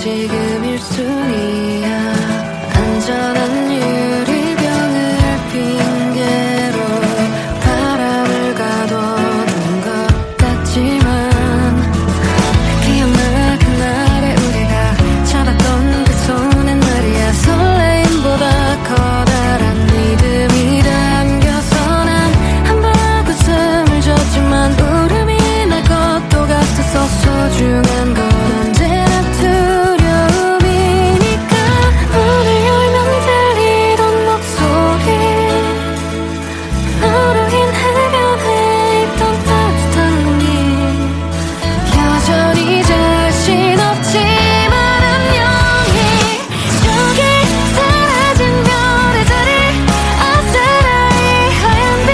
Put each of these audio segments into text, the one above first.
지금 1순위야. 안전한 유리병을 핑계로 바람을 가둬둔 것 같지만 기억나 그날의 우리가 잡았던 그 손엔 말이야. 설레임보다 커다란 믿음이 담겨서 난 한 번 웃음을 줬지만 울음이 날 것도 같아서 소중한 건 언제나 두려움이니까. 문을 열면 들리던 목소리, 너로 인해 변해 있던 따뜻한 공기, 여전히 자신 없지만 안녕히 저기 사라진 별의 자리, 아스라이 하얀 빛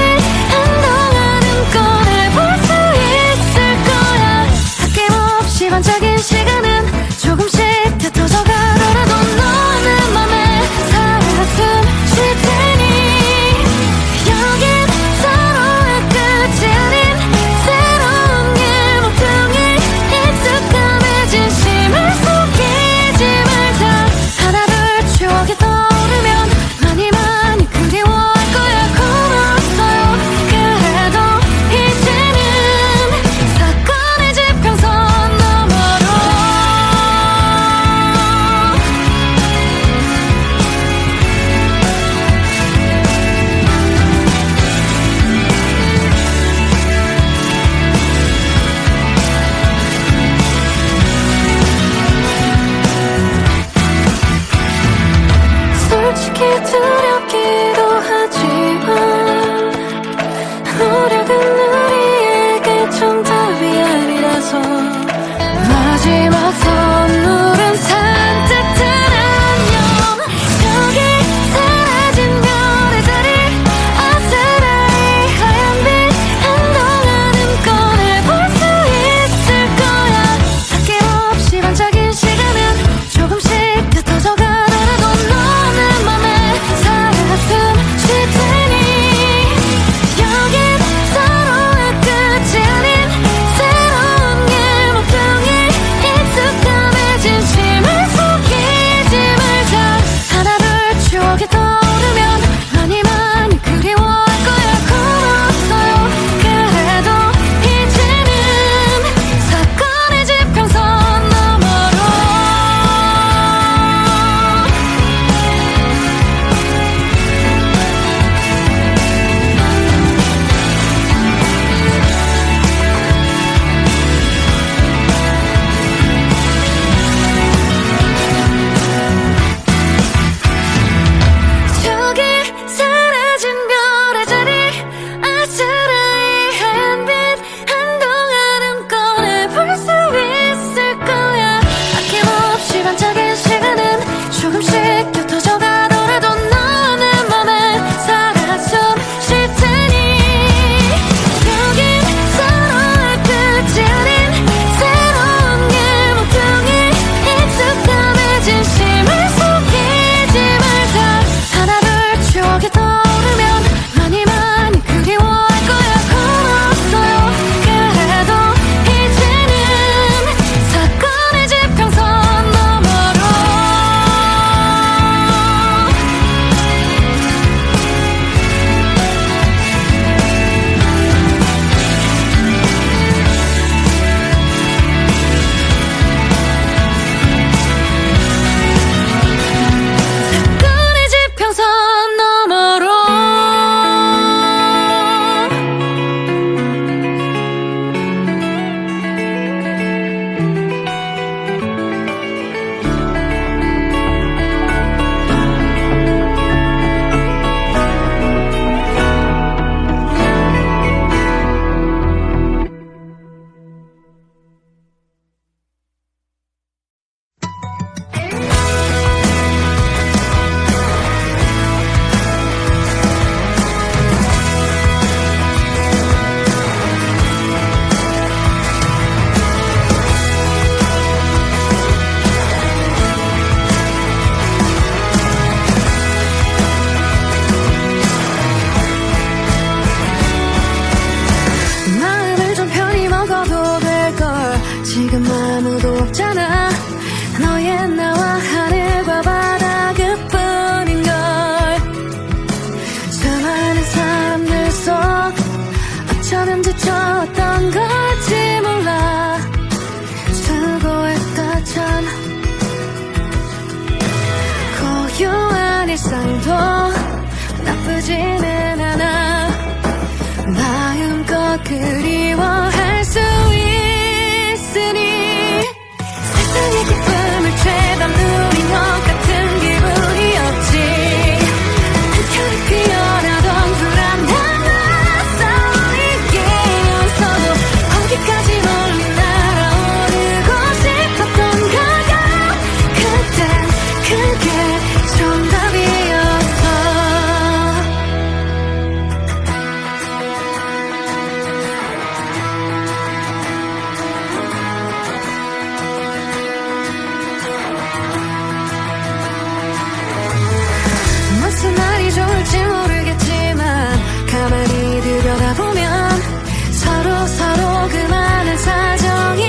한동안은 꺼내 볼 수 있을 거야. 아낌없이 반짝인 시간은 조금씩 흩어져 가더라도 너는 맘에 살아 숨쉴 테니 여긴 서로의 끝이 아닌 새로운 길 모퉁이, 익숙함에 진심을 속이지 말자. 하나둘 추억이 떠오르면 많이 많이 그리워할 거야. 고마웠어요. 그래도 이제는 사건의 지평선 너머로 솔직히 두렵기도 하지만 노력은 우리에게 정답이 아니라서 마지막 선물은 산뜻한 안녕. 저기 사라진 별의 자리, 아스라이 하얀 빛 한동안은 꺼내 볼 수 있을 거야. 아낌없이 반짝인 시간은 조금씩 흩어져 가더라도 너는 맘에 살아 숨쉴 테니 여긴 서로의 끝이 아닌 새로운 길 모퉁이, 익숙함에 진심을 속이지 말자. 하나둘 추억이 떠오르면 많이 많이 그리워할 거야. 고마웠어요. 그래도 이제는 사건의 지평선 너머로 저기 사라진 별의 자리, 아스라이 하얀 빛 한동안은 꺼내 볼 수 있을 거야. 아낌없이 반짝인 시간은 조금씩 흩어져 가더라도 너는 맘에 살아 숨쉴 테니 여긴 서로의 끝이 아닌 새로운 길 모퉁이, 익숙함에 진심을 속이지 말자. 하나둘 추억이 떠오르면 많이 많이 그리워할 거야. 고마웠어요. 그래도 이제는 사건의 지평선 너머로 사건의 지평선 너머로 지금 아무도 없잖아. 너의 바쁘지는 않아 마음껏 그리워할 수 있으니 세상의 기쁨을 죄다 누린 것 같은 기분이 없지 한켠에 피어나던 불안함을 쌓이면서도 거기까지 멀리 날아오르고 싶었던 거야 그땐 그게 정답이었어 무슨 말이 좋을지 모르겠지만 가만히 들여다보면 서로 그 많은 사정이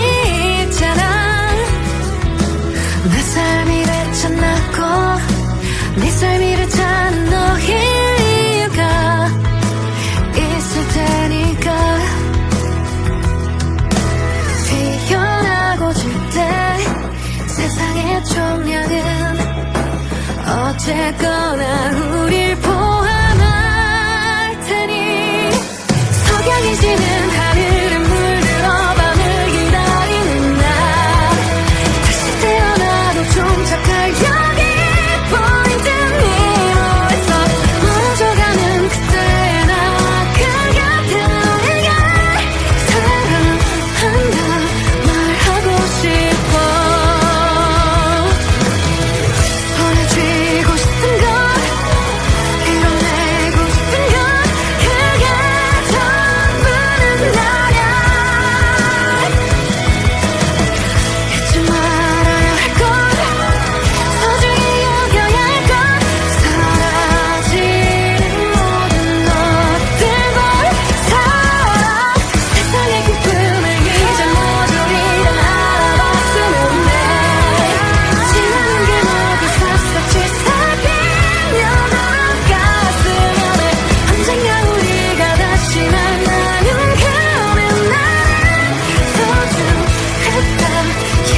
있잖아 내 삶이 되찾았고 네 삶이 되찾는 너의 이유가 있을 테니까 피어나고 질 때 세상의 총량은 어쨌거나 우릴 포함할 테니 석양이 지는 하늘은 물들어 밤을 기다리는 날 다시 태어나도 좀 착할 여기 포인트 미로에서 멀어져가는 그때의 나와 그 곁에 너에게 사랑한다 말하고 싶어 보내주고 싶은 걸 이뤄내고 싶은 건 그게 전부는 나야 잊지 말아야 할 것 소중히 여겨야 할 것 사라지는 모든 것들과 살아 세상의 기쁨을 이제 모조리 다 알아봤으면 해 지나는 게 모두 샅샅이 살피며 돌아갔으면 해 언젠가 우리가 다시 만나는 그날은 나를 소중했다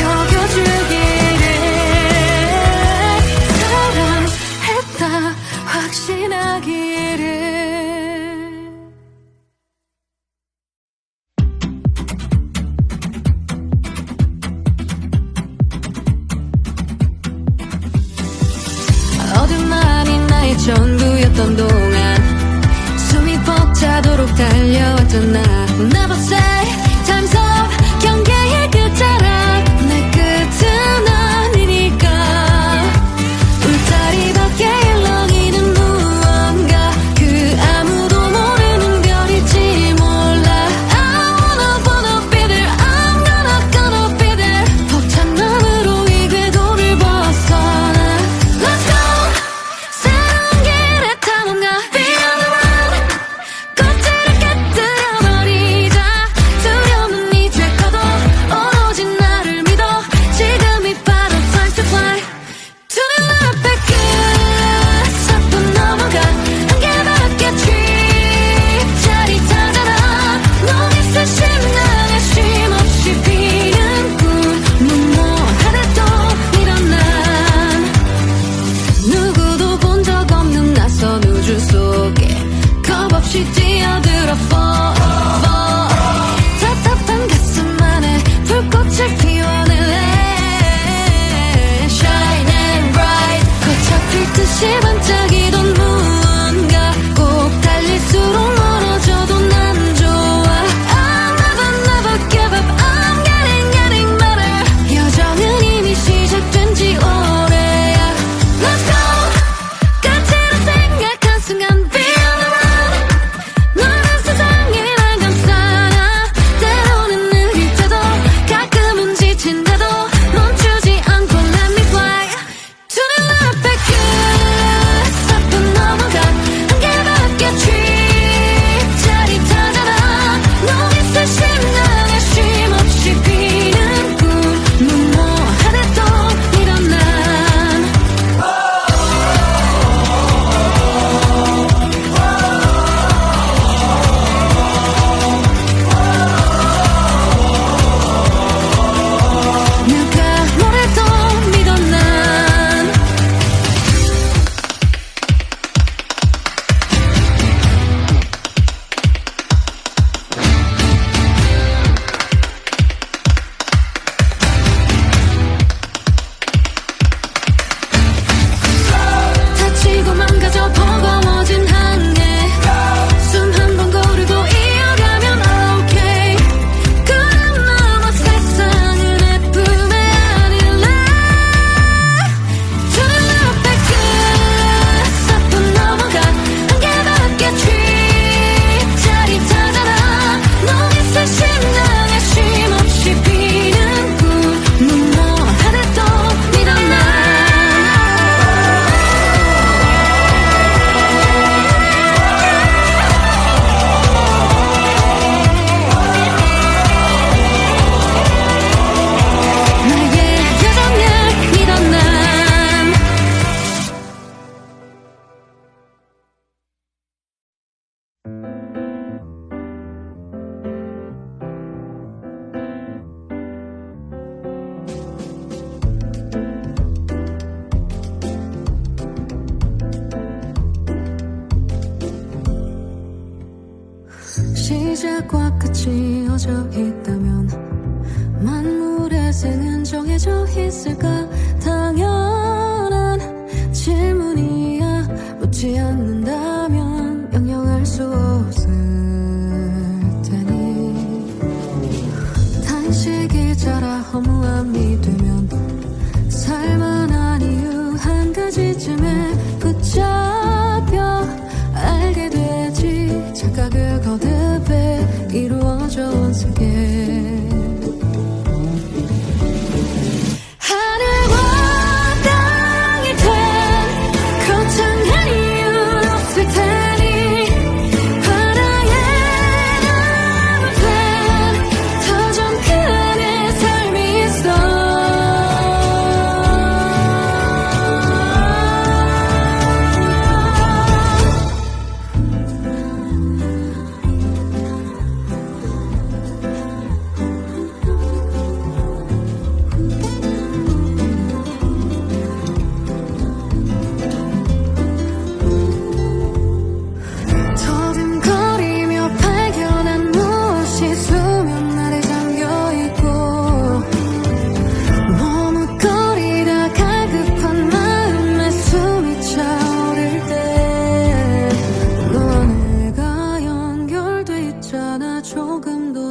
여겨주기를 사랑했다 확신하기를 어둠만이 나의 전부였던 동안 숨이 벅차도록 달려왔던 나 Never say time's up 경계의 끝자락 내 끝은 아니니까 울타리 밖에 일렁이는 무언가 그 아무도 모르는 별일지 몰라 I wanna be there I'm gonna be there 벅찬 마음으로 이 궤도를 벗어나 Let's go 새로운 길에 탐험가 Beyond the road 꽃들을 깨뜨려버리자 시작과 끝이 이어져 있다면 만물의 생은 정해져 있을까? 당연한 질문이야. 묻지 않는다면 영영할 수 없을 테니 단식이 자라 허무함이 되면 살만한 이유 한 가지쯤에 붙잡혀 알게 되지. 착각을 거듭해 이루어져 온 세계.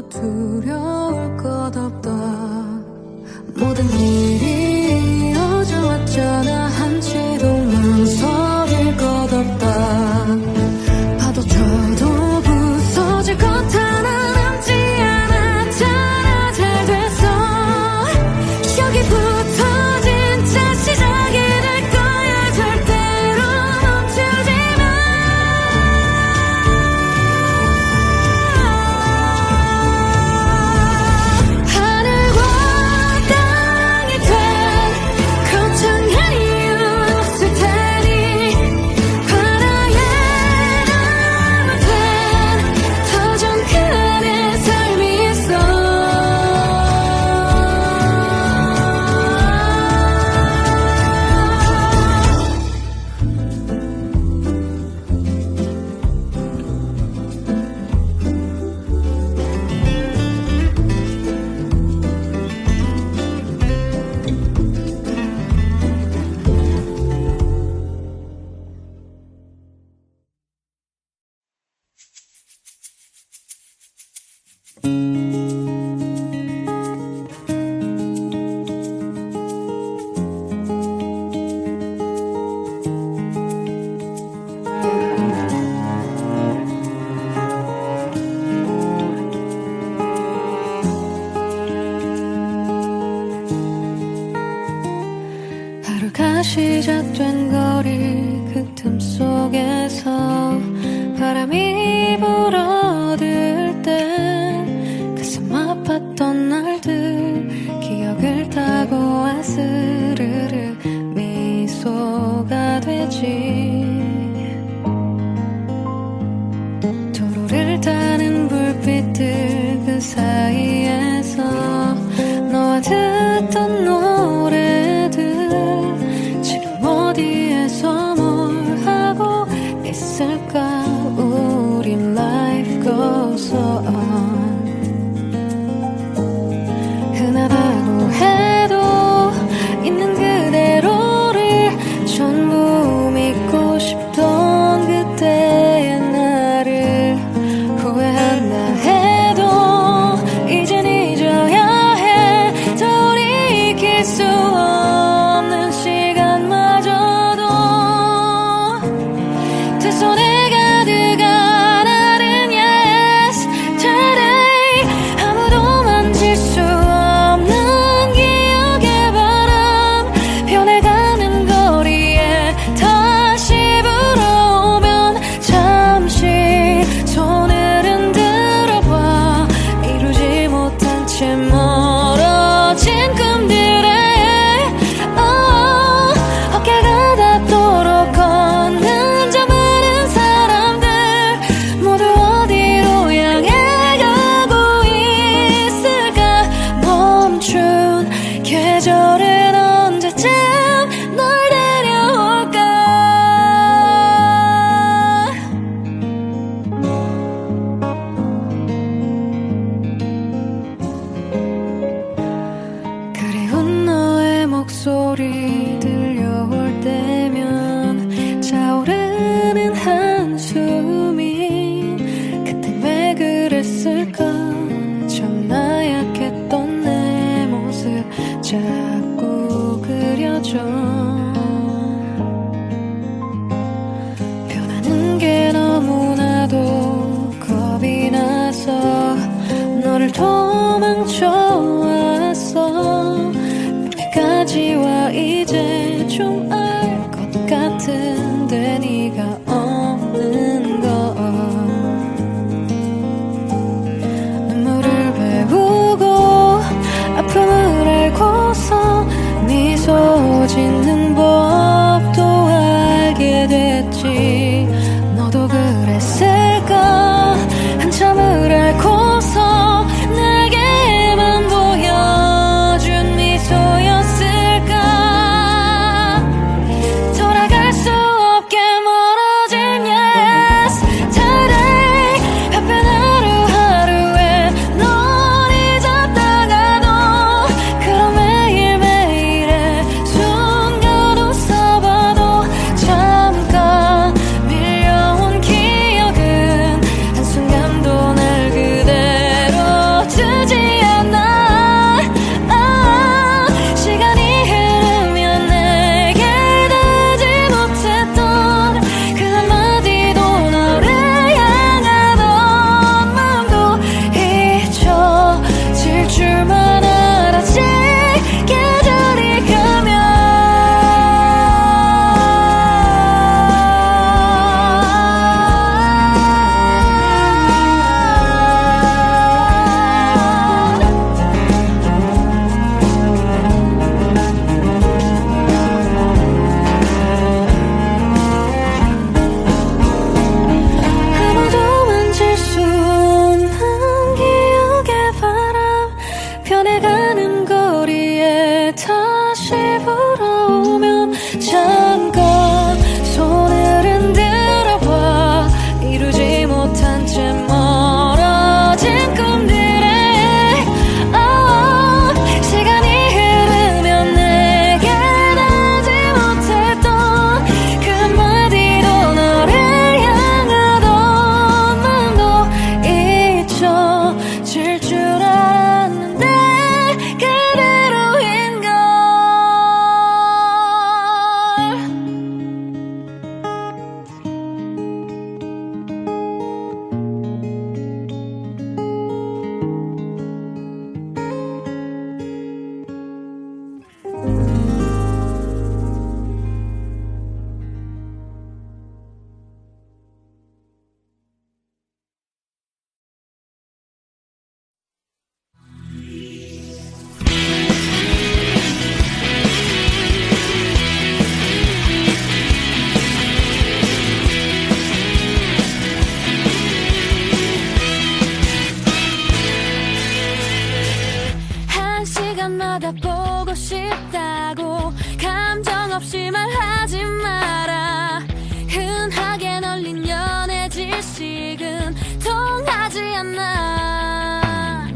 두려울 것 없다. 모든 일이 이어져 왔잖아. 한치도 망설일 것 없다. 파도 쳐도 부서질 것 하나 남지 않았잖아. 잘 됐어. 여기부터 진짜 시작이 될 거야. 절대로 멈추지 마. 하루가 시작된 거리 그 틈 속에서 바람이 불어들 때 가슴 아팠던 날들 기억을 타고 아스르르 미소가 되지. 도로를 타는 불빛들 그 사이에서 너와 듣던 노래들 지금 어디에서 뭘 하고 있을까. 우린 life goes on. 흔하다고 해도 있는 그대로를 전부 믿고 싶던 그때의 나를 후회한다 해도 이젠 잊어야 해. 돌이킬 수 없는 시간마저도 두 손에 가득한 다른 yes today. 아무도 만질 수 없는 기억의 바람 변해가는 거리에 다시 불어오면 잠시 손을 흔들어봐. 이루지 못한 채 멀어진 꿈들의 자꾸 그려져. 변하는 게 너무나도 겁이 나서 너를 도망쳐왔어. 여기까지 와 이제 좀 알 것 같은데 네가 없는 걸. 눈물을 배우고 아픔을 알고서 미소 짓는 법도 알게 됐지. 너도 그랬을까. 한참을 앓고서 내게만 보여준 미소였을까. 돌아갈 수 없게 멀어진 yes today. 바쁜 하루하루에 널 잊었다가도 그런 매일매일의 순간 웃어봐도 잠깐 밀려온 기억은 한순간도 날 그대로 두지 않아. 시간이 흐르면 내게 닿지 못했던 그 한마디도 너를 향하던 마음도 잊혀질 줄만 알았지. 계절이 가면 아무도 만질 수 없는 기억의 바람. 변해가는 거리에 다시 불어오면 잠깐 손을 흔들어 봐. 이루지 못한 채 멀어진 꿈들에 시간이 흐르면 내게 닿지 못했던 그 한마디도 너를 향하던 마음도 잊혀질 줄 알았는데 그대로인걸. 한 시간마다 보고 싶다고 감정 없이 말하지 마라. 흔하게 널린 연애 지식은 통하지 않아.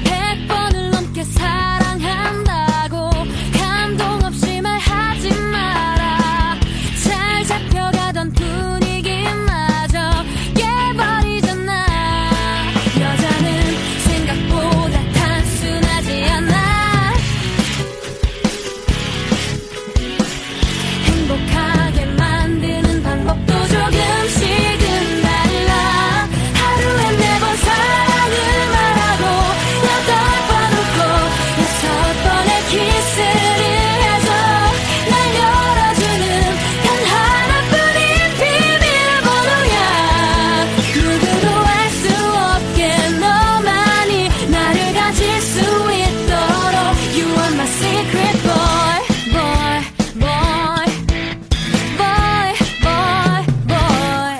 100번을 넘게 사랑한다고 감동 없이 말하지 마라. 잘 잡혀가던 분위기마저 깨버리잖아. 여자는 생각보다 단순하지 않아. 행복하게 만드는 방법도 조금씩은 달라. 하루에 4번 사랑을 말하고 8번 웃고 6번의 키스를 해줘. 날 열어주는 단 하나뿐인 비밀번호야. 누구도 알 수 없게 너만이 나를 가질 수 있도록 You are my secret boy, boy, boy, boy, boy, boy.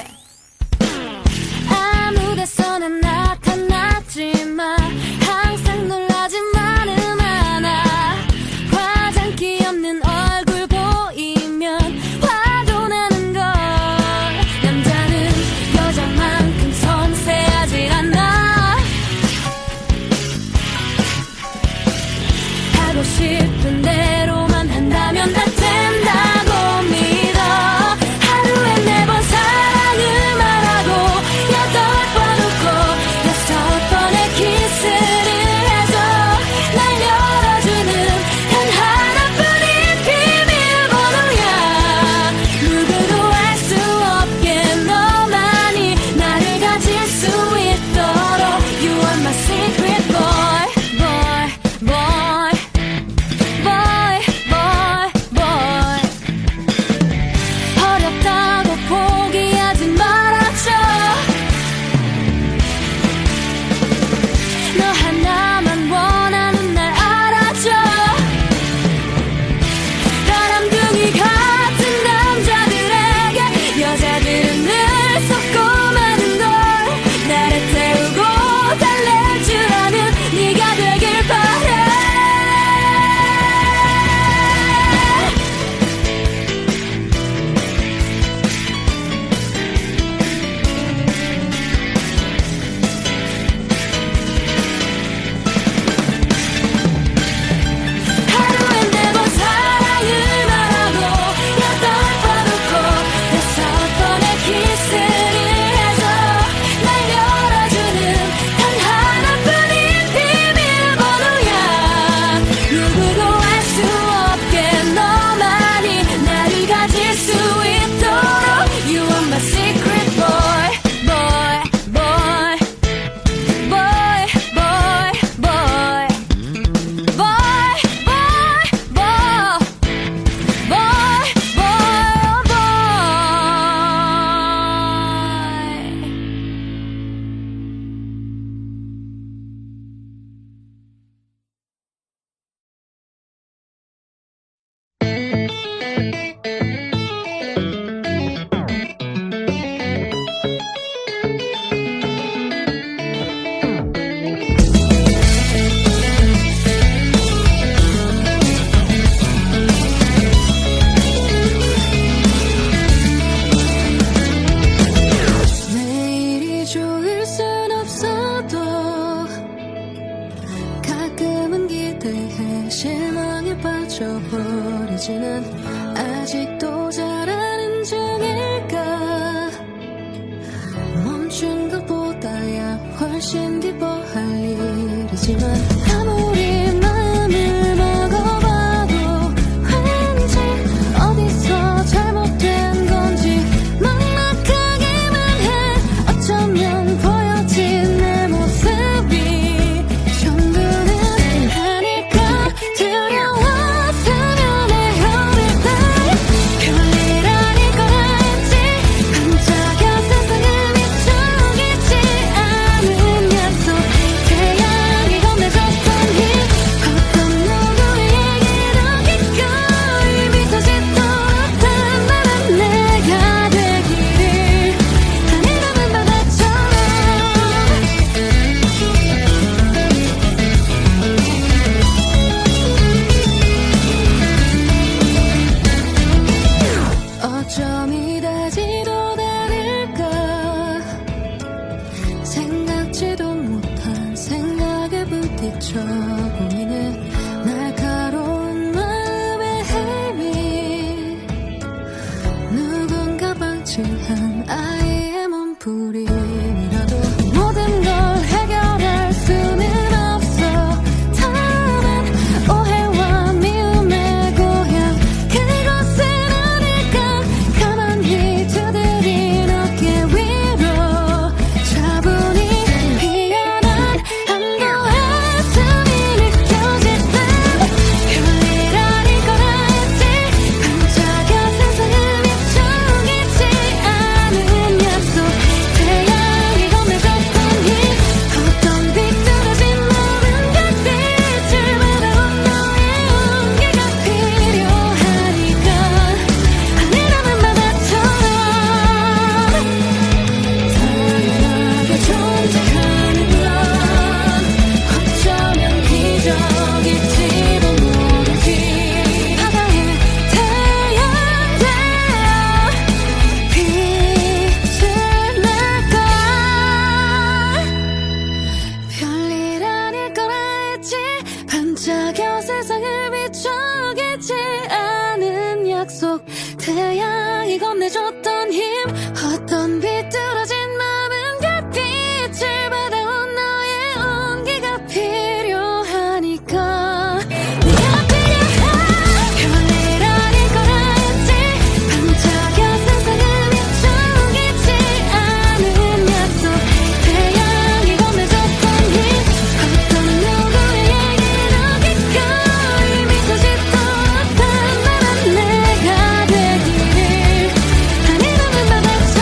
아무 데서나 나타났지만 항상 놀라지만은 않아. 화장기 없는 얼굴 보이면 화도 나는 걸. 남자는 여자만큼 섬세하지 않아. 하고 싶은 대로만 한다면 다 된다고 믿어. 하루에 4번 사랑을 말하고 8번 웃고 6번의 키스를 해줘. 날 열어주는 단 잊혀버리지는 아직도 잘하는 중일까. 멈춘 것보다야 훨씬 기뻐할 일이지만 아무리 마음을 먹어봐도 왠지 어디서 잘못된 건지 막막하기만 해. 어쩌면 보여진 내 모습이 전부는 아닐까. 두려웠으면 해 어릴 때 별일 아닐 거라 했지. 반짝여 세상을 비추겠지 않은 약속. 태양이 건네줬던 힘 어떤 누구의 얘기도 기꺼이 미소 짓도록 나는 내가 되기를. 하늘하는 바다처럼 어쩜 이다지도 다를까. 생각지도 못한 생각에 부딪혀 고민해. 날카로운 마음의 힘이 누군가 방치한 아이의 몸부림이라도 모든 걸 해결할 수는 없어. 다만 오해와 미움의 고향 그곳은 아닐까. 가만히 두드린 어깨 위로 차분히 피어난 안도의 숨이 느껴질 때 별일 아닐 거라 했지. 반짝여 세상을 비추겠지 않은 약속. 태양이 건네줬던 힘 어떤 비뚤어진 모든 별빛을 바라본 너의 온기가 필요하니까. 하늘하는 바다처럼 당연하게 존재하는 건 어쩌면 기적일지도 모르지. 바다에 태양 되어 빛을 낼걸. 별일 아닐 거라 했지. 반짝여 세상을 비춰겠지 않은 약속. 태양이 건네줬던 힘 어떤 비뚤어진 마음은 별빛을 받아온 너의 온기가 필요하니까. 네가 필요해. 별일 아닐 거라 했지. 반짝여 세상을 비추겠지 않은 약속. 태양이 건네줬던 힘 어떤 누구의 얘기도 기꺼이 미소 짓도록 나는 내가 되기를. 하늘하는 바다처럼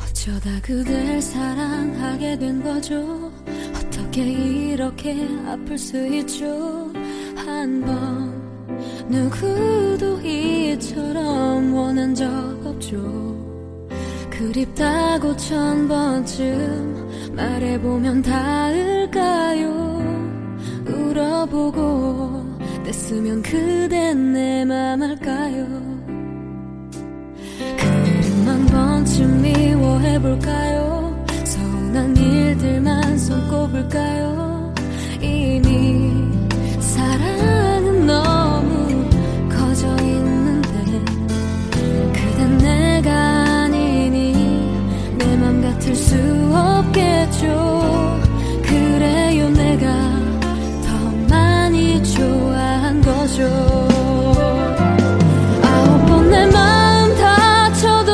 어쩌다 그댈 사랑하게 된 거죠. 어떻게 이렇게 아플 수 있죠. 한 번 누구도 이처럼 원한 적 없죠. 그립다고 1000번쯤 말해보면 닿을까요. 울어보고 뗐으면 그댄 내 맘 알까요. 그림 한 번쯤 미워해볼까요. 서운한 일들만 손꼽을까요. 이미 사랑은 너무 커져 있는데 그댄 내가 아니니 내 맘 같을 수 없겠죠. 그래요 내가 더 많이 좋아한 거죠. 9번 내 마음 다쳐도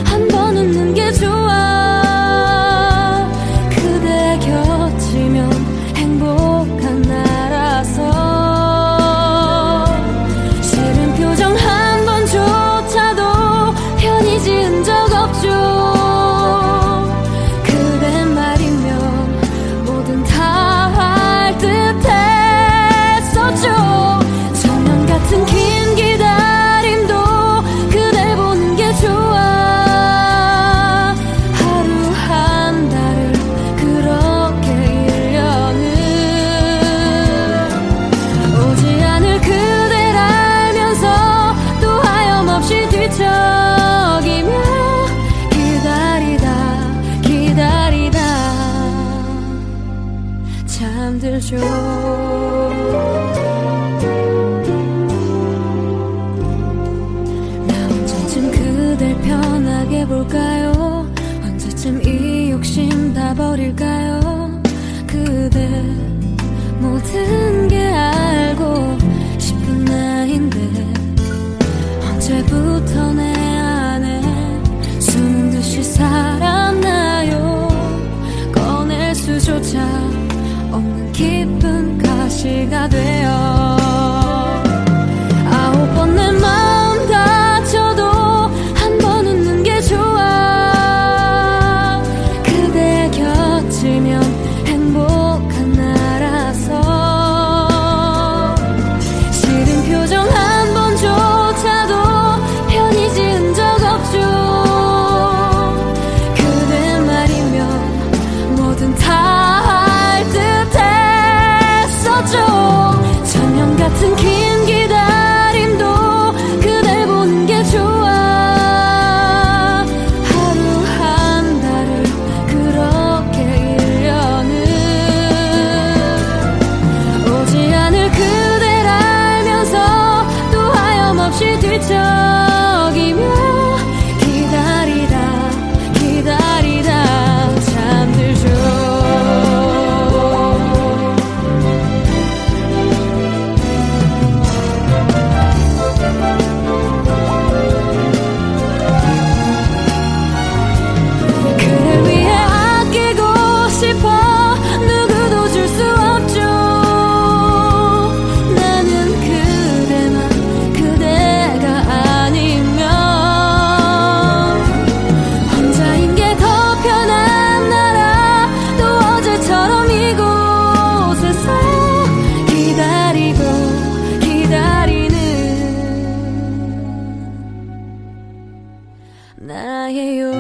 한 번 웃는 게 좋아. 그대 잠들죠. 나 언제쯤 그댈 편하게 볼까요? 언제쯤 이 욕심 다 버릴까요? 그대 모든 게 알고 싶은 나인데 언제부터 내 안에 숨은 듯이 살았나요? 꺼낼 수조차 없는 깊은 가시가 되어 9번 내 마음 다쳐도 한 번 웃는 게 좋아. 그대 곁이면 행복한 나라서 싫은 표정 한 번조차도 편히 지은 적 없죠. 그대 말이면 뭐든 다 할 듯 했었죠. 천년 같은 긴 기다림도 그댈 보는 게 좋아. 하루 한 달을 그렇게 1년을 오지 않을 그댈 알면서 또 하염없이 뒤척이며 기다리다 기다리다 잠들죠. 그댈 위해 아끼고 싶어 누구도 줄 수 없죠. 나는 그대만 그대가 아니면 혼자인 게 더 편한 나라. 또 어제처럼 이곳에서 기다리고 기다리는 나예요.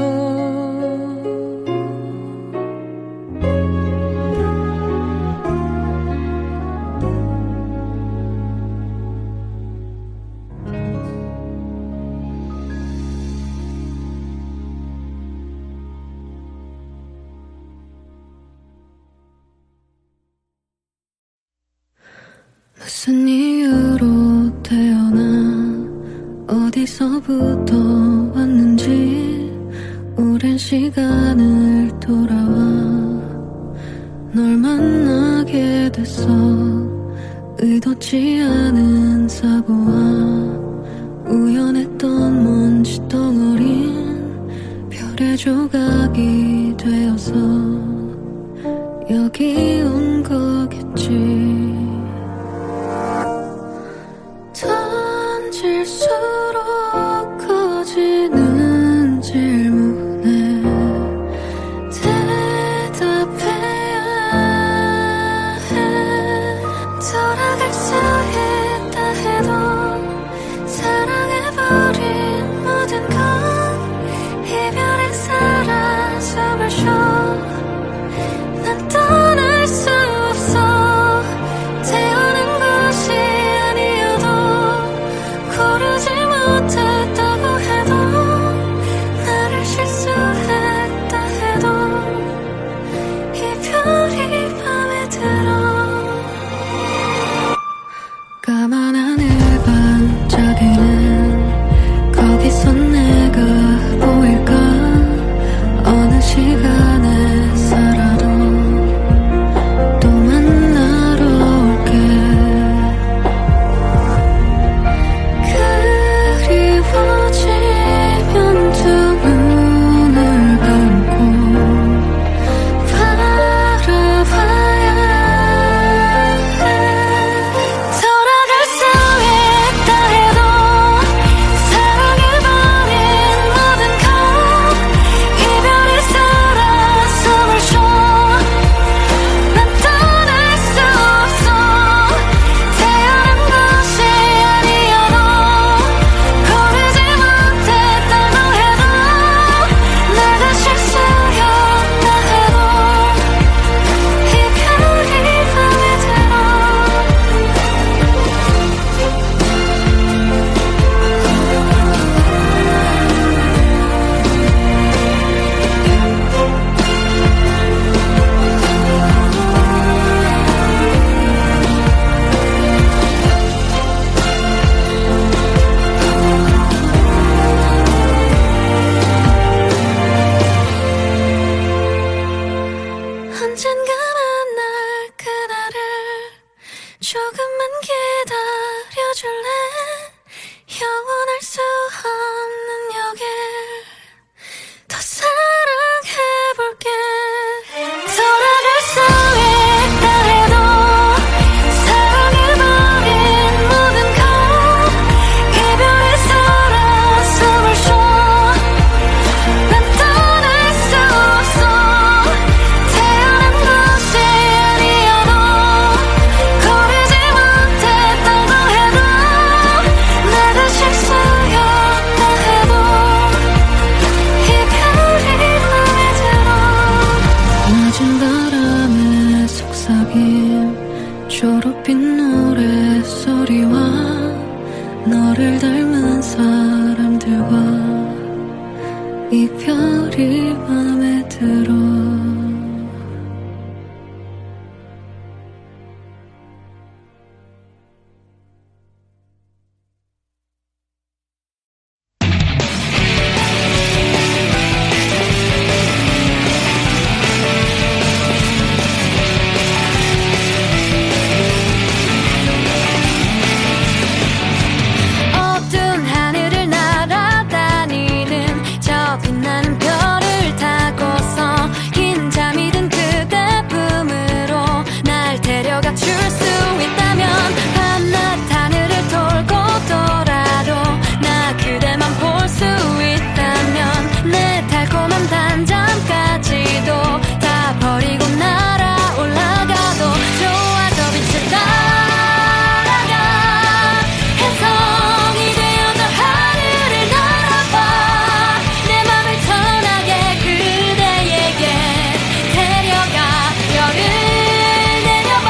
무슨 이유로 태어나 어디서부터 왔는지 오랜 시간을 돌아와 널 만나게 됐어. 의도치 않은 사고와 우연했던 먼지 덩어린 별의 조각이 되어서 여기 온 거겠지. 던질수록 커지는 질문에 대답해야 해. 돌아갈 수 있다 해도 사랑해버린 모든 건 이별에 사라져 버려. 난 떠날 수 없어. 언젠가 만날 그날을 조금만 기다려줄래? 영원할 수 없는 여길 더 사랑해볼게. 돌아갈 수 있다 해도 사랑해버린 모든 것 이별에 살아서 벌써 난 떠날 수 없어. 태어난 곳이 아니어도 고르지 못했다고 해도 내가 실수였다 해도 이별이 맘에 들어. 낮은 바람에 속삭임 초록빛 노랫소리와 너를 닮은 사람들과 이별이 맘에 들어. 어두운 하늘을 날아다니는 저 빛나는 별을 타고서 긴 잠이 든 그대 품으로 날 데려가 줄 수 있다면 밤낮 하늘을 돌고 돌아도 나 그대만 볼 수 있다면 내 달콤한 단잠까지도 다 버리고 날아올라가도 좋아. 저 빛을 따라가 혜성이 되어 저 하늘을 날아봐. 내 맘을 편하게 그대에게 데려가 별을 내려봐.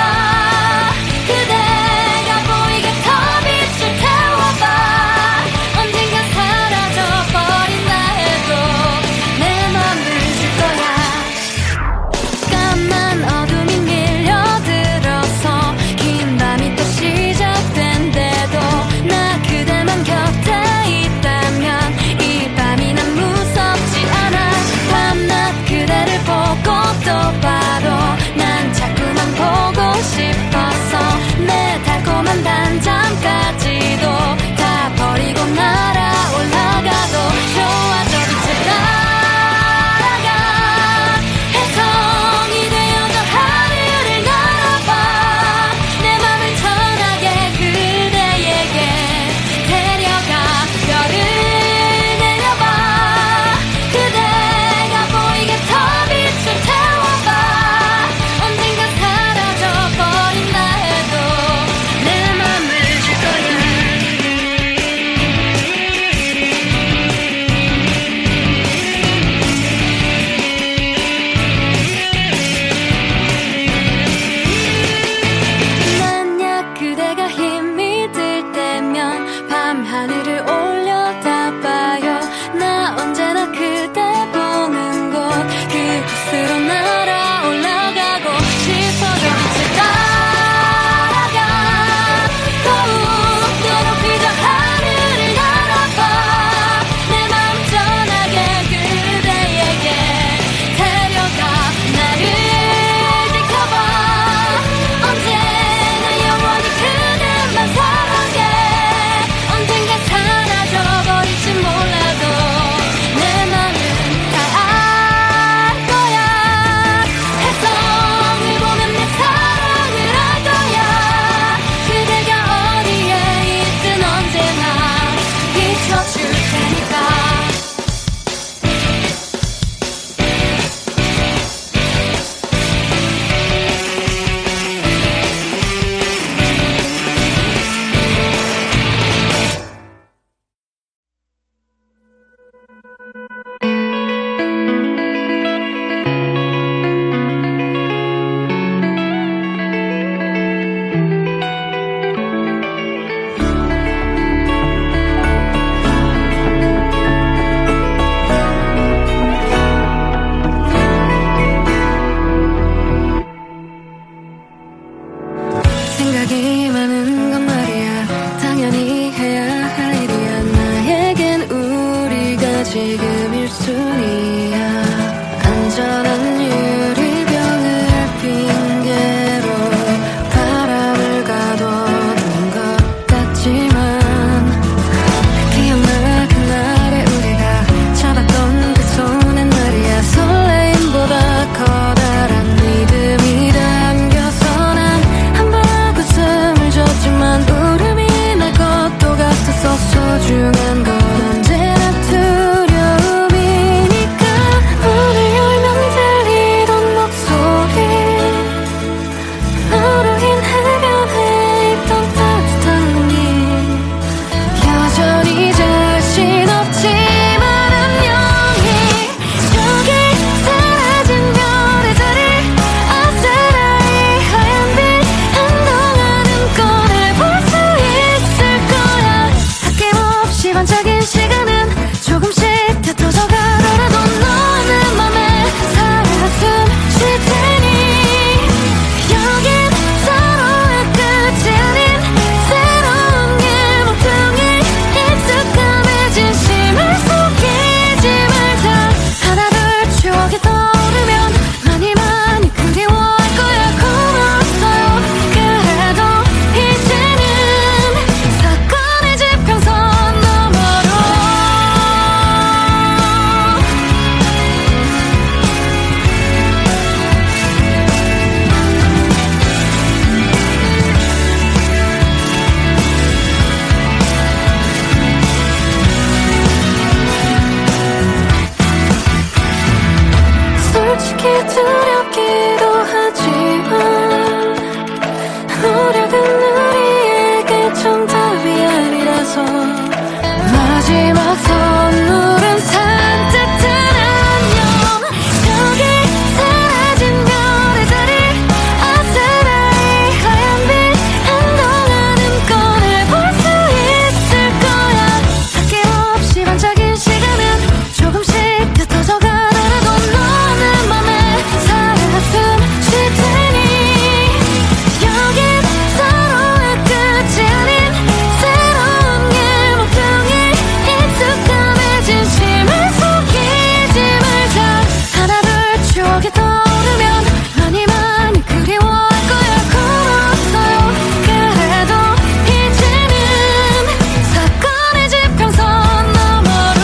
선물은 산뜻한 안녕 저기 사라진 별의 자리 아스라이 하얀 빛 한동안은 꺼내볼 수 있을 거야 아낌없이 반짝인 시간은 조금씩 흩어져 가더라도 너는 맘에 살아 숨쉴 테니 여긴 서로의 끝이 아닌 새로운 길 목표에 익숙함에 진심을 속이지 말자 하나둘 추억이 떠오르면 많이 많이 그리워할 거야 걸었어요 그래도 이제는 사건의 지평선 너머로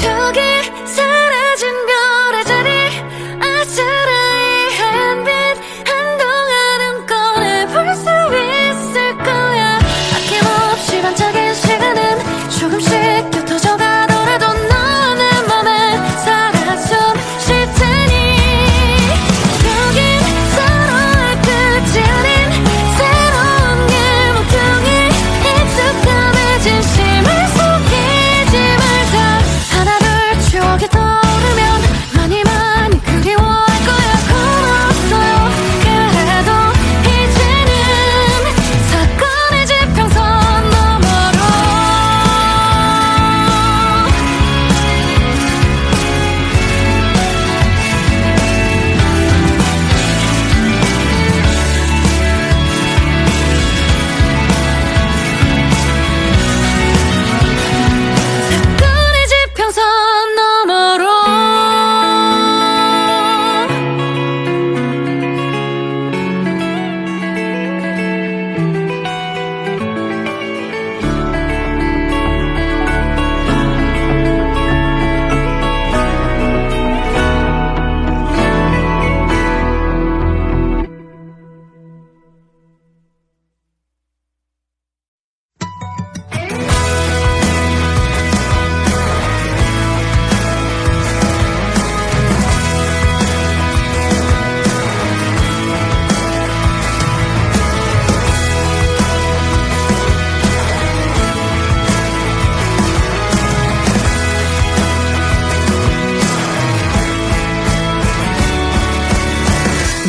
저기 사라진 별의 자리 아스라이 하얀 빛 한동안은 꺼내볼 수 있을 거야 아낌없이 반짝인 시간은 조금씩 곁어져 가더라도 너는 맘에 살아 숨쉴 테니 여긴 서로의 끝이 아닌 새로운 길 목표에 익숙함에 진심을 속이지 말자 하나둘 추억이 떠오르면 많이 많이 그리워할 거야 걸었어요 그래도 이제는 사건의 지평선 너머로 사건의 지평선 너머로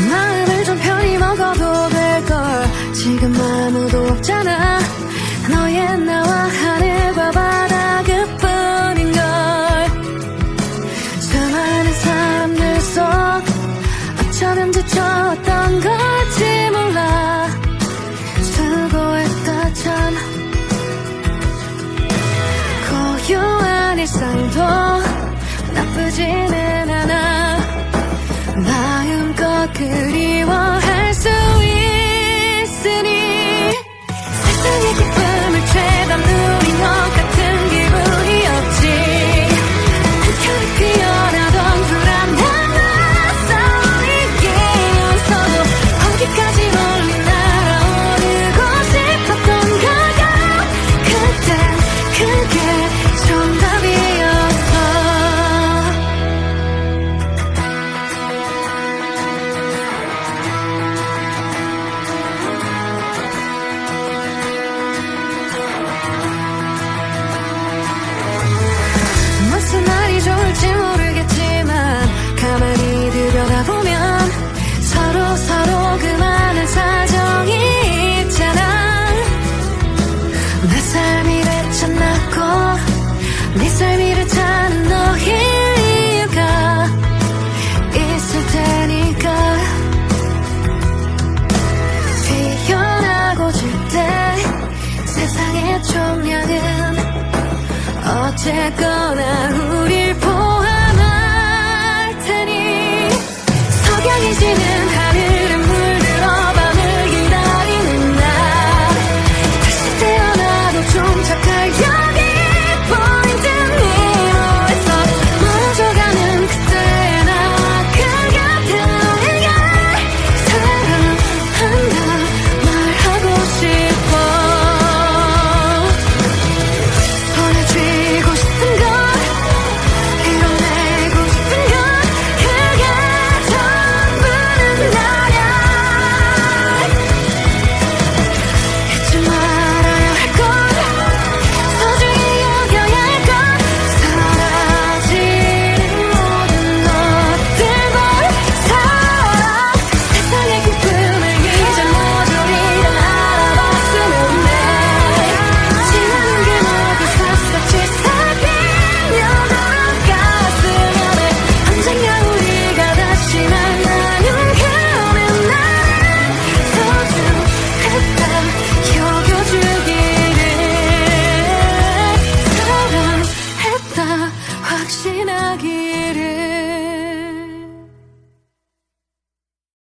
마음을 좀 편히 먹어도 될걸 지금 아무도 없잖아 너의 나와 하늘과 바다 그뿐인걸 수많은 사람들 속 어쩌면 지쳐왔던 걸지 몰라 수고했다 참 고요한 일상도 나쁘지는 않아 마음껏 그리워할 수 있으니 세상의 기쁨을 죄다 누린 것 같은 기분이 없지 한켠에 피어나던 불안한 낯설이면서도 어디까지 멀리 날아오르고 싶었던 걸까 그땐 그게 정답이었어 무슨 말이 좋을지 모르겠지만 가만히 들여다보면 서로 그 많은 사정이 있잖아 내 삶이 배쳤나고 네 삶이 괜찮은 너의 이유가 있을 테니까 피어나고 질 때 세상의 총량은 어쨌건